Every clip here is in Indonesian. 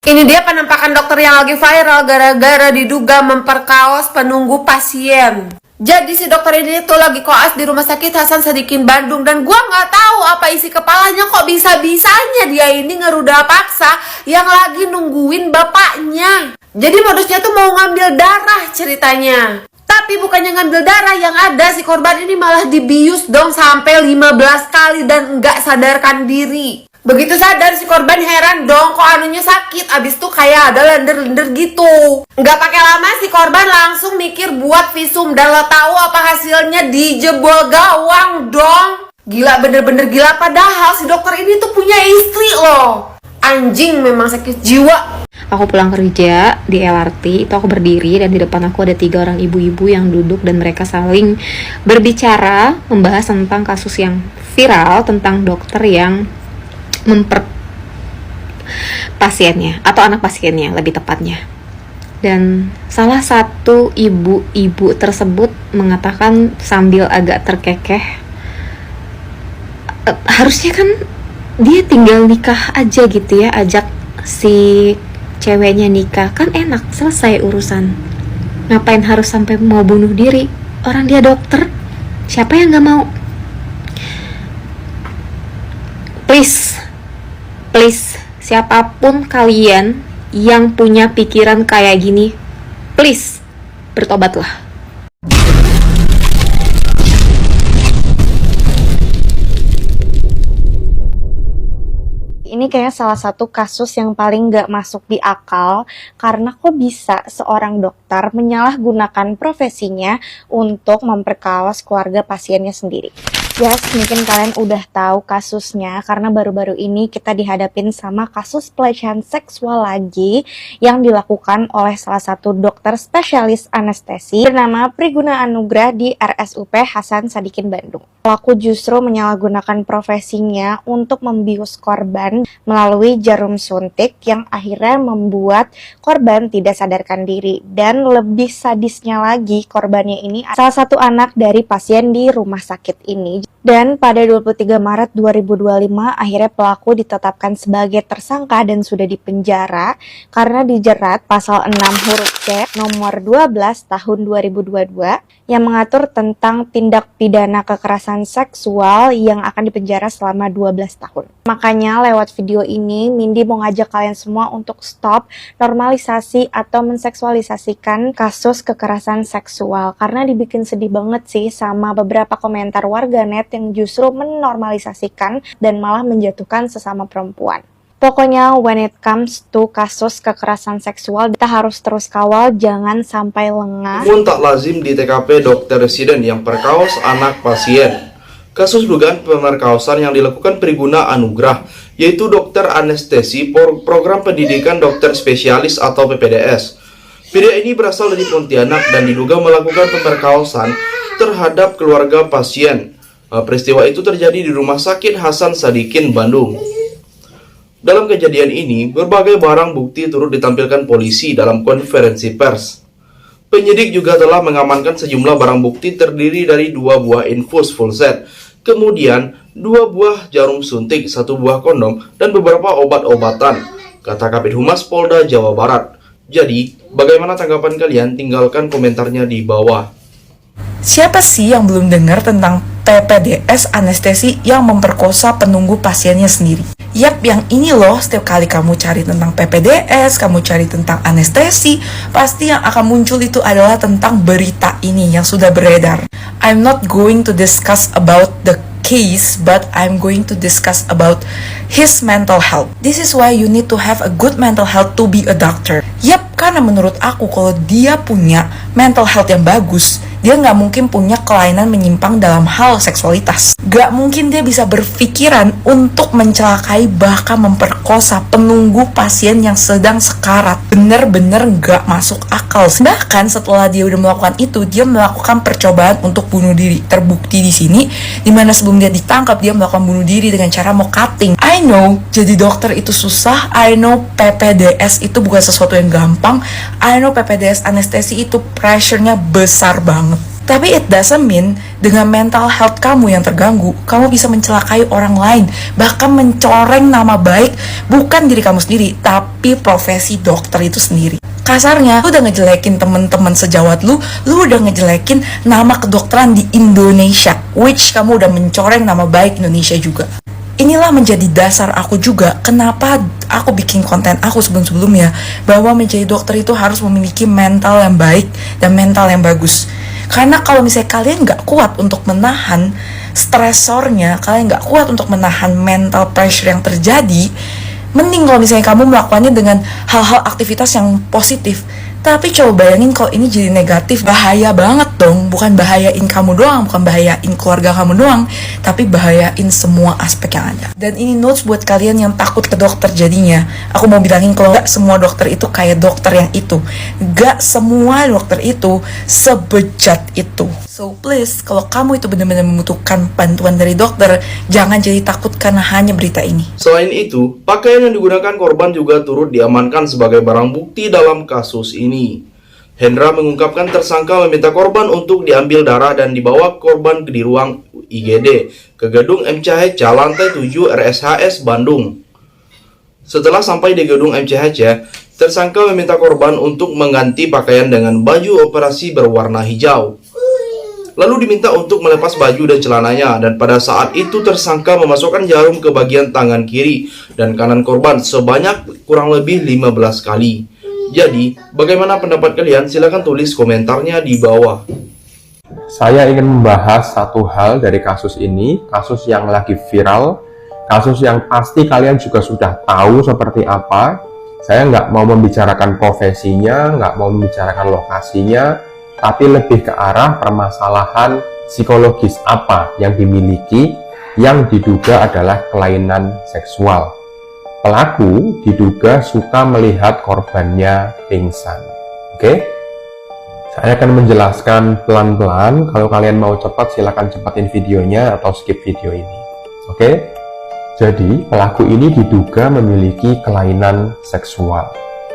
Ini dia penampakan dokter yang lagi viral gara-gara diduga memperkaos penunggu pasien. Jadi si dokter ini tuh lagi koas di Rumah Sakit Hasan Sadikin Bandung. Dan gua nggak tahu apa isi kepalanya kok bisa-bisanya dia ini ngeruda paksa yang lagi nungguin bapaknya. Jadi modusnya tuh mau ngambil darah ceritanya. Tapi bukannya ngambil darah, yang ada si korban ini malah dibius dong sampai 15 kali dan nggak sadarkan diri. Begitu sadar si korban heran dong, kok anunya sakit. Abis itu kayak ada lender-lender gitu. Nggak pakai lama si korban langsung mikir buat visum. Dan lo tahu apa hasilnya? Dijebol gawang dong. Gila, bener-bener gila. Padahal si dokter ini tuh punya istri loh. Anjing, memang sakit jiwa. Aku pulang kerja di LRT, itu aku berdiri dan di depan aku ada 3 orang ibu-ibu yang duduk dan mereka saling berbicara membahas tentang kasus yang viral tentang dokter yang pasiennya atau anak pasiennya lebih tepatnya. Dan salah satu ibu-ibu tersebut mengatakan sambil agak terkekeh, harusnya kan dia tinggal nikah aja gitu ya, ajak si ceweknya nikah, kan enak, selesai urusan. Ngapain harus sampai mau bunuh diri? Orang dia dokter, siapa yang gak mau? Please, siapapun kalian yang punya pikiran kayak gini, please, bertobatlah. Ini kayak salah satu kasus yang paling gak masuk di akal, karena kok bisa seorang dokter menyalahgunakan profesinya untuk memperkaos keluarga pasiennya sendiri. Yes, mungkin kalian udah tahu kasusnya karena baru-baru ini kita dihadapin sama kasus pelecehan seksual lagi yang dilakukan oleh salah satu dokter spesialis anestesi bernama Priguna Anugrah di RSUP Hasan Sadikin Bandung. Pelaku justru menyalahgunakan profesinya untuk membius korban melalui jarum suntik yang akhirnya membuat korban tidak sadarkan diri. Dan lebih sadisnya lagi, korbannya ini salah satu anak dari pasien di rumah sakit ini. Dan pada 23 Maret 2025 akhirnya pelaku ditetapkan sebagai tersangka dan sudah dipenjara karena dijerat pasal 6 huruf C nomor 12 tahun 2022 yang mengatur tentang tindak pidana kekerasan seksual yang akan dipenjara selama 12 tahun. Makanya lewat video ini Mindy mau ngajak kalian semua untuk stop normalisasi atau menseksualisasikan kasus kekerasan seksual, karena dibikin sedih banget sih sama beberapa komentar warganet yang justru menormalisasikan dan malah menjatuhkan sesama perempuan. Pokoknya when it comes to kasus kekerasan seksual, kita harus terus kawal, jangan sampai lengah. Pun tak lazim di TKP dokter residen yang perkaos anak pasien. Kasus dugaan pemerkosaan yang dilakukan Priguna Anugrah, yaitu dokter anestesi program pendidikan dokter spesialis atau PPDS. Pria ini berasal dari Pontianak dan diduga melakukan pemerkosaan terhadap keluarga pasien. Peristiwa itu terjadi di Rumah Sakit Hasan Sadikin Bandung. Dalam kejadian ini, berbagai barang bukti turut ditampilkan polisi dalam konferensi pers. Penyidik juga telah mengamankan sejumlah barang bukti terdiri dari 2 buah infus full set, kemudian 2 buah jarum suntik, 1 buah kondom, dan beberapa obat-obatan, kata Kabid Humas Polda Jawa Barat. Jadi, bagaimana tanggapan kalian? Tinggalkan komentarnya di bawah. Siapa sih yang belum dengar tentang PPDS anestesi yang memperkosa penunggu pasiennya sendiri? Yap, yang ini loh, setiap kali kamu cari tentang PPDS, kamu cari tentang anestesi, pasti yang akan muncul itu adalah tentang berita ini yang sudah beredar. I'm not going to discuss about the case, but I'm going to discuss about his mental health. This is why you need to have a good mental health to be a doctor. Yap, karena menurut aku kalau dia punya mental health yang bagus, dia nggak mungkin punya kelainan menyimpang dalam hal seksualitas. Nggak mungkin dia bisa berpikiran untuk mencelakai bahkan memperkosa penunggu pasien yang sedang sekarat. Bener-bener nggak masuk akal. Bahkan setelah dia udah melakukan itu, dia melakukan percobaan untuk bunuh diri. Terbukti di sini, dimana sebelum dia ditangkap, dia melakukan bunuh diri dengan cara mau cutting. I know, jadi dokter itu susah. I know PPDS itu bukan sesuatu yang gampang. I know PPDS anestesi itu pressure-nya besar banget. Tapi it doesn't mean dengan mental health kamu yang terganggu, kamu bisa mencelakai orang lain, bahkan mencoreng nama baik bukan diri kamu sendiri, tapi profesi dokter itu sendiri. Kasarnya, lu udah ngejelekin temen-temen sejawat lu udah ngejelekin nama kedokteran di Indonesia, which kamu udah mencoreng nama baik Indonesia juga. Inilah menjadi dasar aku juga kenapa aku bikin konten aku sebelum-sebelumnya, bahwa menjadi dokter itu harus memiliki mental yang baik dan mental yang bagus. Karena kalau misalnya kalian nggak kuat untuk menahan stresornya, kalian nggak kuat untuk menahan mental pressure yang terjadi, mending kalau misalnya kamu melakukannya dengan hal-hal aktivitas yang positif. Tapi coba bayangin kalau ini jadi negatif, bahaya banget dong. Bukan bahayain kamu doang, bukan bahayain keluarga kamu doang, tapi bahayain semua aspek yang ada. Dan ini notes buat kalian yang takut ke dokter jadinya. Aku mau bilangin kalau gak semua dokter itu kayak dokter yang itu. Gak semua dokter itu sebejat itu. So please, kalau kamu itu benar-benar membutuhkan bantuan dari dokter, jangan jadi takut karena hanya berita ini. Selain itu, pakaian yang digunakan korban juga turut diamankan sebagai barang bukti dalam kasus ini. Hendra mengungkapkan tersangka meminta korban untuk diambil darah dan dibawa korban di ruang IGD ke gedung MCHC lantai 7 RSHS Bandung. Setelah sampai di gedung MCHC, tersangka meminta korban untuk mengganti pakaian dengan baju operasi berwarna hijau. Lalu diminta untuk melepas baju dan celananya, dan pada saat itu tersangka memasukkan jarum ke bagian tangan kiri dan kanan korban sebanyak kurang lebih 15 kali. Jadi, bagaimana pendapat kalian? Silahkan tulis komentarnya di bawah. Saya ingin membahas satu hal dari kasus ini, kasus yang lagi viral, kasus yang pasti kalian juga sudah tahu seperti apa. Saya nggak mau membicarakan profesinya, nggak mau membicarakan lokasinya, tapi lebih ke arah permasalahan psikologis apa yang dimiliki yang diduga adalah kelainan seksual. Pelaku diduga suka melihat korbannya pingsan. Oke? Saya akan menjelaskan pelan-pelan. Kalau kalian mau cepat, silakan cepatin videonya atau skip video ini. Oke? Jadi, pelaku ini diduga memiliki kelainan seksual,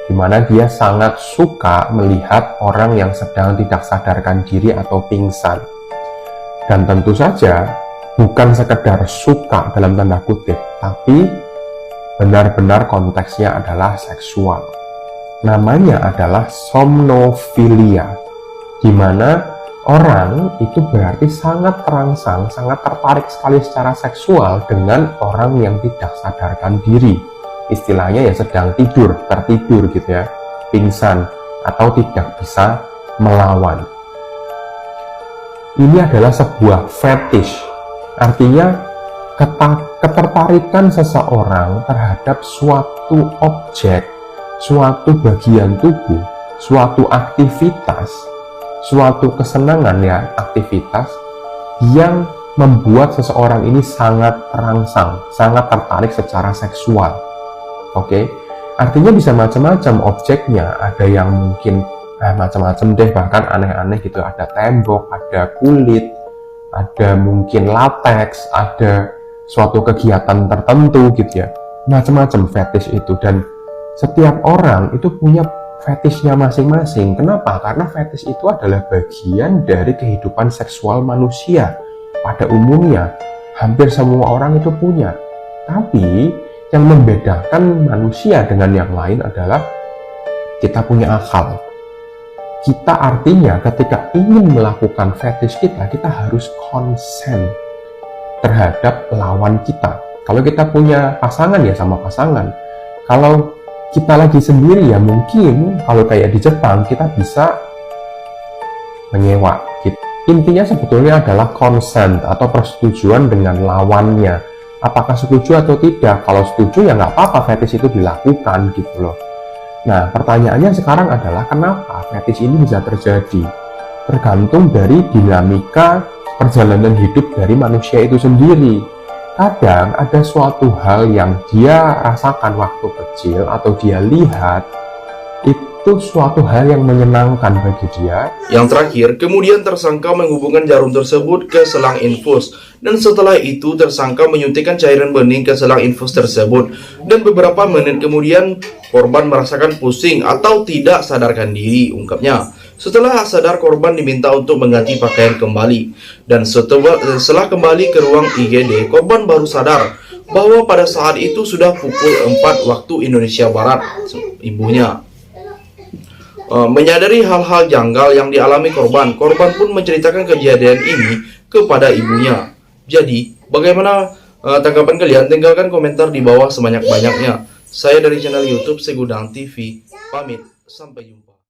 di mana dia sangat suka melihat orang yang sedang tidak sadarkan diri atau pingsan. Dan tentu saja bukan sekedar suka dalam tanda kutip, tapi benar-benar konteksnya adalah seksual. Namanya adalah somnofilia, di mana orang itu berarti sangat terangsang, sangat tertarik sekali secara seksual dengan orang yang tidak sadarkan diri. Istilahnya ya sedang tidur, tertidur gitu ya, pingsan atau tidak bisa melawan. Ini adalah sebuah fetish, artinya ketertarikan seseorang terhadap suatu objek, suatu bagian tubuh, suatu aktivitas, suatu kesenangan ya, aktivitas yang membuat seseorang ini sangat terangsang, sangat tertarik secara seksual. Oke, artinya bisa macam-macam objeknya, ada yang mungkin macam-macam deh, bahkan aneh-aneh gitu, ada tembok, ada kulit, ada mungkin lateks, ada suatu kegiatan tertentu gitu ya, macam-macam fetish itu. Dan setiap orang itu punya fetishnya masing-masing. Kenapa? Karena fetish itu adalah bagian dari kehidupan seksual manusia pada umumnya. Hampir semua orang itu punya, tapi yang membedakan manusia dengan yang lain adalah kita punya akal. Kita artinya ketika ingin melakukan fetish kita harus konsen terhadap lawan kita. Kalau kita punya pasangan ya sama pasangan. Kalau kita lagi sendiri ya mungkin kalau kayak di Jepang kita bisa menyewa. Intinya sebetulnya adalah konsen atau persetujuan dengan lawannya. Apakah setuju atau tidak? Kalau setuju ya nggak apa-apa fetish itu dilakukan gitu loh. Nah pertanyaannya sekarang adalah kenapa fetish ini bisa terjadi? Tergantung dari dinamika perjalanan hidup dari manusia itu sendiri. Kadang ada suatu hal yang dia rasakan waktu kecil atau dia lihat, itu suatu hal yang menyenangkan bagi dia. Yang terakhir, kemudian tersangka menghubungkan jarum tersebut ke selang infus, dan setelah itu tersangka menyuntikkan cairan bening ke selang infus tersebut, dan beberapa menit kemudian korban merasakan pusing atau tidak sadarkan diri, ungkapnya. Setelah sadar, korban diminta untuk mengganti pakaian kembali. Dan setelah kembali ke ruang IGD, korban baru sadar bahwa pada saat itu sudah pukul 4 waktu Indonesia Barat. Ibunya menyadari hal-hal janggal yang dialami korban pun menceritakan kejadian ini kepada ibunya. Jadi, bagaimana tanggapan kalian? Tinggalkan komentar di bawah sebanyak-banyaknya. Saya dari channel YouTube Segudang TV, pamit, sampai jumpa.